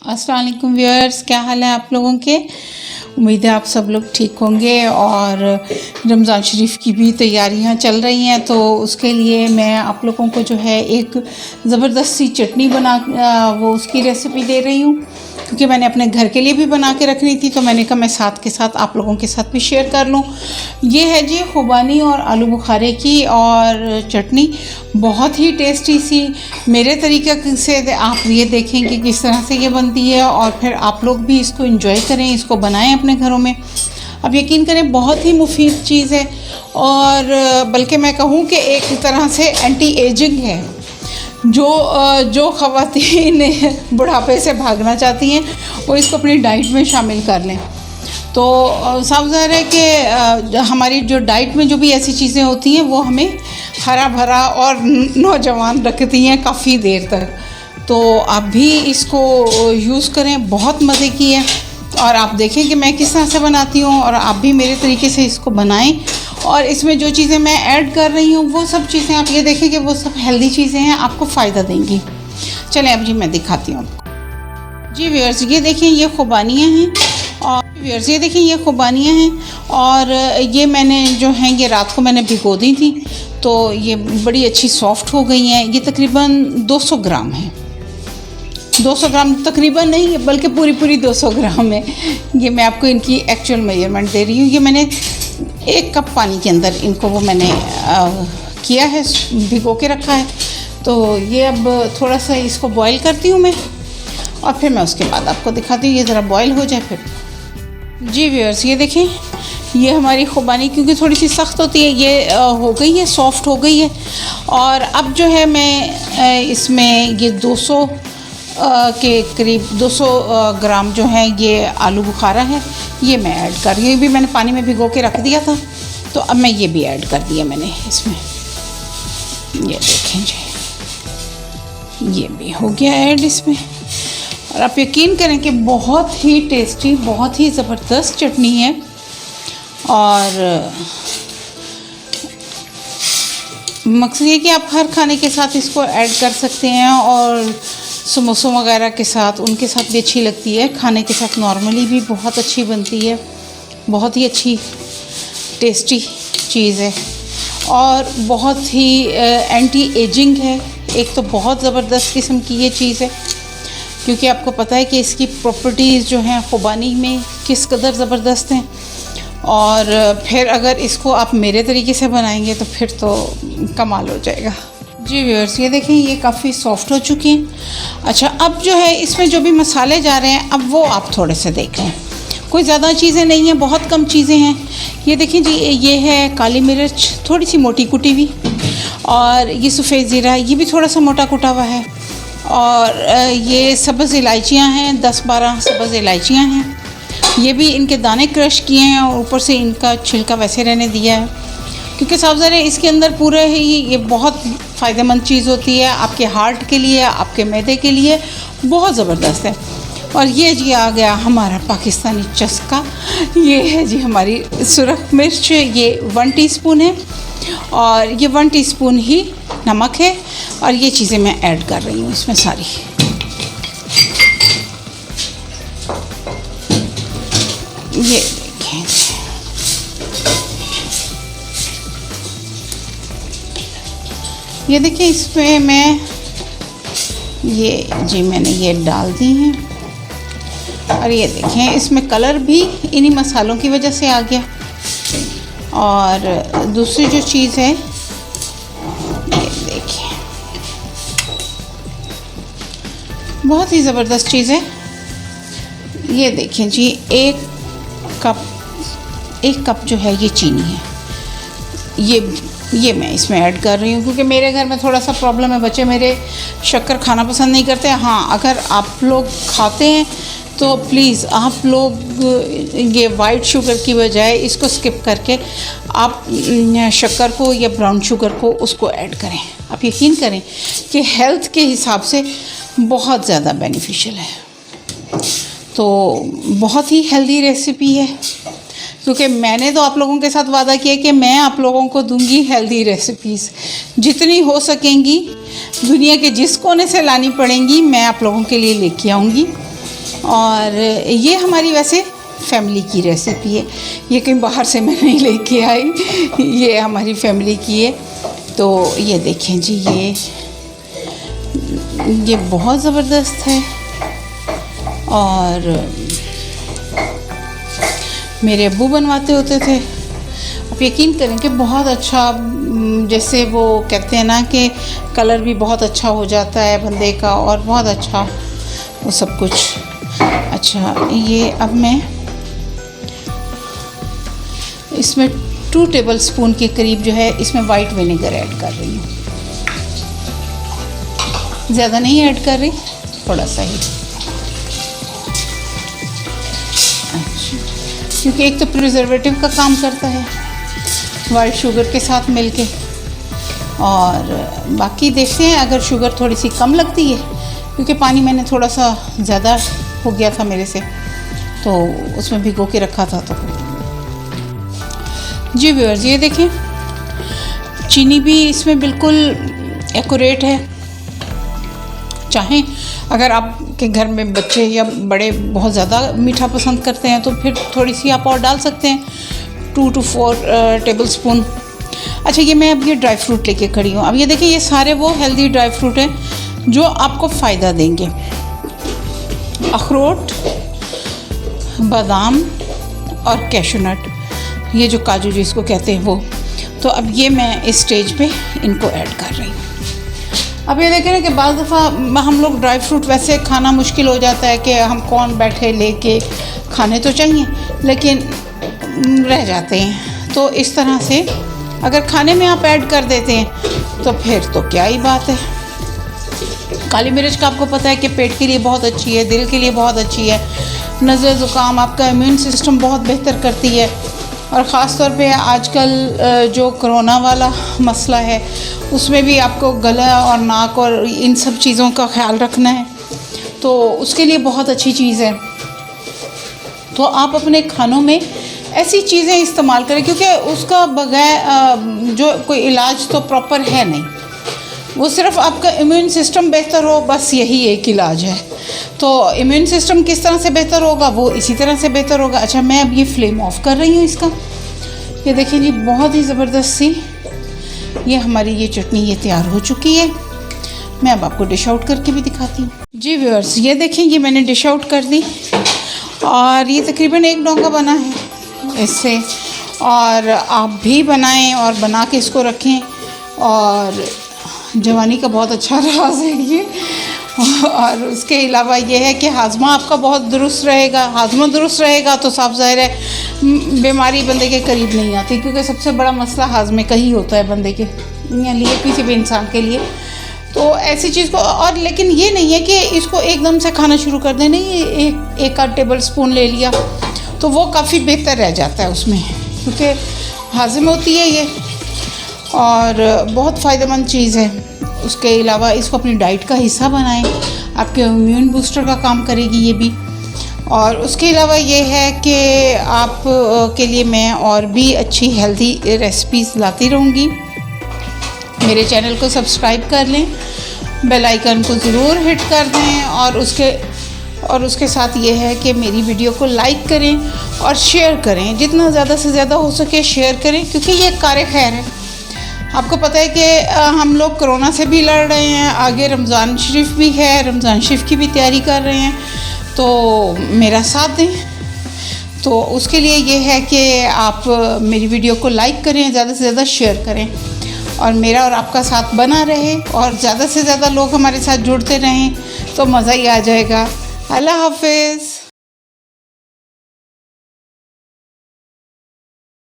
अस्सलाम वालेकुम व्यूअर्स, क्या हाल है आप लोगों के। उम्मीद है आप सब लोग ठीक होंगे। और रमज़ान शरीफ की भी तैयारियां चल रही हैं, तो उसके लिए मैं आप लोगों को जो है एक ज़बरदस्त सी चटनी वो उसकी रेसिपी दे रही हूँ, क्योंकि मैंने अपने घर के लिए भी बना के रखनी थी, तो मैंने कहा मैं साथ के साथ आप लोगों के साथ भी शेयर कर लूँ। ये है जी खुबानी और आलू बुखारे की और चटनी, बहुत ही टेस्टी सी। मेरे तरीके से आप ये देखें कि किस तरह से ये बनती है, और फिर आप लोग भी इसको एंजॉय करें, इसको बनाएं अपने घरों में। अब यकीन करें बहुत ही मुफीद चीज़ है, और बल्कि मैं कहूँ कि एक तरह से एंटी एजिंग है। जो ख़वातीन बुढ़ापे से भागना चाहती हैं वो इसको अपनी डाइट में शामिल कर लें। तो साफ ज़ाहिर है कि हमारी जो डाइट में जो भी ऐसी चीज़ें होती हैं वो हमें हरा भरा और नौजवान रखती हैं काफ़ी देर तक। तो आप भी इसको यूज़ करें, बहुत मज़े की है। और आप देखें कि मैं किस तरह से बनाती हूँ, और आप भी मेरे तरीके से इसको बनाएं। और इसमें जो चीज़ें मैं ऐड कर रही हूँ वो सब चीज़ें आप ये देखें कि वो सब हेल्दी चीज़ें हैं, आपको फ़ायदा देंगी। चलें अब जी मैं दिखाती हूँ आपको। जी व्यूअर्स, ये देखें ये खुबानियाँ हैं, और व्यूअर्स ये देखें ये खुबानियाँ हैं, और ये मैंने जो हैं ये रात को मैंने भिगो दी थी, तो ये बड़ी अच्छी सॉफ्ट हो गई हैं। ये तकरीबन 200 ग्राम है। 200 ग्राम तकरीबन नहीं, बल्कि पूरी 200 ग्राम है। ये मैं आपको इनकी एक्चुअल मेजरमेंट दे रही हूँ। ये मैंने 1 कप पानी के अंदर इनको मैंने किया है, भिगो के रखा है। तो ये अब थोड़ा सा इसको बॉईल करती हूँ मैं, और फिर मैं उसके बाद आपको दिखाती हूँ। ये ज़रा बॉईल हो जाए फिर। जी व्यूअर्स, ये देखें ये हमारी खुबानी क्योंकि थोड़ी सी सख्त होती है, ये हो गई है, सॉफ्ट हो गई है। और अब जो है मैं इसमें ये 200 के करीब 200 ग्राम जो है ये आलू बुखारा है, ये मैं ऐड कर रही हूँ। ये भी मैंने पानी में भिगो के रख दिया था, तो अब मैं ये भी ऐड कर दिया मैंने इसमें। ये देखें जी, ये भी हो गया ऐड इसमें। और आप यकीन करें कि बहुत ही टेस्टी, बहुत ही ज़बरदस्त चटनी है। और मकसद ये कि आप हर खाने के साथ इसको ऐड कर सकते हैं, और समोसों वगैरह के साथ, उनके साथ भी अच्छी लगती है। खाने के साथ नॉर्मली भी बहुत अच्छी बनती है, बहुत ही अच्छी टेस्टी चीज़ है, और बहुत ही एंटी एजिंग है। एक तो बहुत ज़बरदस्त किस्म की ये चीज़ है, क्योंकि आपको पता है कि इसकी प्रॉपर्टीज़ जो हैं खुबानी में किस कदर ज़बरदस्त हैं। और फिर अगर इसको आप मेरे तरीके से बनाएंगे तो फिर तो कमाल हो जाएगा। जी व्यूअर्स, ये देखें ये काफ़ी सॉफ्ट हो चुकी हैं। अच्छा, अब जो है इसमें जो भी मसाले जा रहे हैं, अब वो आप थोड़े से देख लें। कोई ज़्यादा चीज़ें नहीं हैं, बहुत कम चीज़ें हैं। ये देखें जी, ये है काली मिर्च थोड़ी सी मोटी कुटी हुई, और ये सफ़ेद ज़ीरा, ये भी थोड़ा सा मोटा कुटा हुआ है। और ये सब्ज़ इलायचियाँ हैं, 10-12 सब्ज़ इलायचियाँ हैं। ये भी इनके दाने क्रश किए हैं, और ऊपर से इनका छिलका वैसे रहने दिया है, क्योंकि साफ ज़ाहिर है इसके अंदर पूरे ही ये बहुत फ़ायदेमंद चीज़ होती है आपके हार्ट के लिए, आपके मैदे के लिए बहुत ज़बरदस्त है। और ये जी आ गया हमारा पाकिस्तानी चस्का। ये है जी हमारी सुरख मिर्च, ये 1 टीस्पून है, और ये 1 टीस्पून ही नमक है। और ये चीज़ें मैं ऐड कर रही हूँ इसमें सारी। ये देखें, ये देखिए इसमें मैं मैंने ये डाल दी हैं। और ये देखें इसमें कलर भी इन्हीं मसालों की वजह से आ गया। और दूसरी जो चीज़ है, ये देखिए बहुत ही ज़बरदस्त चीज़ है। ये देखें जी, 1 कप जो है ये चीनी है। ये मैं इसमें ऐड कर रही हूँ, क्योंकि मेरे घर में थोड़ा सा प्रॉब्लम है, बच्चे मेरे शक्कर खाना पसंद नहीं करते। हाँ, अगर आप लोग खाते हैं तो प्लीज़ आप लोग ये वाइट शुगर की बजाय इसको स्किप करके आप शक्कर को या ब्राउन शुगर को उसको ऐड करें। आप यकीन करें कि हेल्थ के हिसाब से बहुत ज़्यादा बेनिफिशियल है। तो बहुत ही हेल्दी रेसिपी है, क्योंकि मैंने तो आप लोगों के साथ वादा किया कि मैं आप लोगों को दूंगी हेल्दी रेसिपीज़, जितनी हो सकेंगी दुनिया के जिस कोने से लानी पड़ेंगी मैं आप लोगों के लिए लेके आऊँगी। और ये हमारी वैसे फैमिली की रेसिपी है, ये कहीं बाहर से मैं नहीं लेके आई, ये हमारी फैमिली की है। तो ये देखें जी, ये बहुत ज़बरदस्त है। और मेरे अब्बू बनवाते होते थे, आप यकीन करें कि बहुत अच्छा, जैसे वो कहते हैं ना कि कलर भी बहुत अच्छा हो जाता है बंदे का, और बहुत अच्छा वो सब कुछ। अच्छा, ये अब मैं इसमें 2 टेबलस्पून के करीब जो है इसमें वाइट विनेगर ऐड कर रही हूँ। ज़्यादा नहीं ऐड कर रही, थोड़ा सा ही। अच्छा, क्योंकि एक तो प्रिजर्वेटिव का काम करता है वाइट शुगर के साथ मिलके, और बाकी देखते हैं अगर शुगर थोड़ी सी कम लगती है, क्योंकि पानी मैंने थोड़ा सा ज़्यादा हो गया था मेरे से, तो उसमें भिगो के रखा था। तो जी व्यूअर्स, ये देखें चीनी भी इसमें बिल्कुल एक्यूरेट है। चाहें अगर आपके घर में बच्चे या बड़े बहुत ज़्यादा मीठा पसंद करते हैं तो फिर थोड़ी सी आप और डाल सकते हैं, 2 to 4 टेबलस्पून। अच्छा, ये मैं अब ये ड्राई फ्रूट लेके खड़ी हूँ। अब ये देखिए, ये सारे वो हेल्दी ड्राई फ्रूट हैं जो आपको फ़ायदा देंगे। अखरोट, बादाम और कैशूनट, ये जो काजू जिसको कहते हैं वो। तो अब ये मैं इस स्टेज पे इनको ऐड कर रही हूँ। अब ये देखें ना कि बाज़ दफ़ा हम लोग ड्राई फ्रूट वैसे खाना मुश्किल हो जाता है कि हम कौन बैठे लेके, खाने तो चाहिए लेकिन रह जाते हैं। तो इस तरह से अगर खाने में आप ऐड कर देते हैं तो फिर तो क्या ही बात है। काली मिर्च का आपको पता है कि पेट के लिए बहुत अच्छी है, दिल के लिए बहुत अच्छी है, नज़र ज़ुकाम, आपका इम्यून सिस्टम बहुत बेहतर करती है। और ख़ास तौर पे आजकल जो कोरोना वाला मसला है उसमें भी आपको गला और नाक और इन सब चीज़ों का ख्याल रखना है, तो उसके लिए बहुत अच्छी चीज़ है। तो आप अपने खानों में ऐसी चीज़ें इस्तेमाल करें, क्योंकि उसका बगैर जो कोई इलाज तो प्रॉपर है नहीं, वो सिर्फ आपका इम्यून सिस्टम बेहतर हो, बस यही एक इलाज है। तो इम्यून सिस्टम किस तरह से बेहतर होगा, वो इसी तरह से बेहतर होगा। अच्छा, मैं अब ये फ्लेम ऑफ कर रही हूँ इसका। ये देखिए जी, बहुत ही ज़बरदस्त सी ये हमारी ये चटनी ये तैयार हो चुकी है। मैं अब आपको डिश आउट करके भी दिखाती हूँ। जी व्यूअर्स, ये देखें, ये मैंने डिश आउट कर दी और ये तकरीबन 1 डोंगा बना है इससे। और आप भी बनाएं और बना के इसको रखें। और जवानी का बहुत अच्छा राज है ये। और उसके अलावा ये है कि हाजमा आपका बहुत दुरुस्त रहेगा। हाजमा दुरुस्त रहेगा तो साफ ज़ाहिर है बीमारी बंदे के करीब नहीं आती, क्योंकि सबसे बड़ा मसला हाजमे का ही होता है बंदे के लिए, किसी भी इंसान के लिए। तो ऐसी चीज़ को, और लेकिन ये नहीं है कि इसको एकदम से खाना शुरू कर दें, नहीं, एक आध टेबल स्पून ले लिया तो वो काफ़ी बेहतर रह जाता है उसमें, क्योंकि हाजिम होती है ये और बहुत फ़ायदेमंद चीज़ है। उसके अलावा इसको अपनी डाइट का हिस्सा बनाएं, आपके इम्यून बूस्टर का काम करेगी ये भी। और उसके अलावा ये है कि आप के लिए मैं और भी अच्छी हेल्दी रेसिपीज़ लाती रहूँगी। मेरे चैनल को सब्सक्राइब कर लें, बेल आइकन को ज़रूर हिट कर दें, और उसके साथ ये है कि मेरी वीडियो को लाइक करें और शेयर करें, जितना ज़्यादा से ज़्यादा हो सके शेयर करें, क्योंकि ये कार्य खैर है। आपको पता है कि हम लोग कोरोना से भी लड़ रहे हैं, आगे रमज़ान शरीफ भी है, रमज़ान शरीफ की भी तैयारी कर रहे हैं, तो मेरा साथ दें। तो उसके लिए ये है कि आप मेरी वीडियो को लाइक करें, ज़्यादा से ज़्यादा शेयर करें, और मेरा और आपका साथ बना रहे, और ज़्यादा से ज़्यादा लोग हमारे साथ जुड़ते रहें तो मज़ा ही आ जाएगा। अल्लाह हाफ़िज़।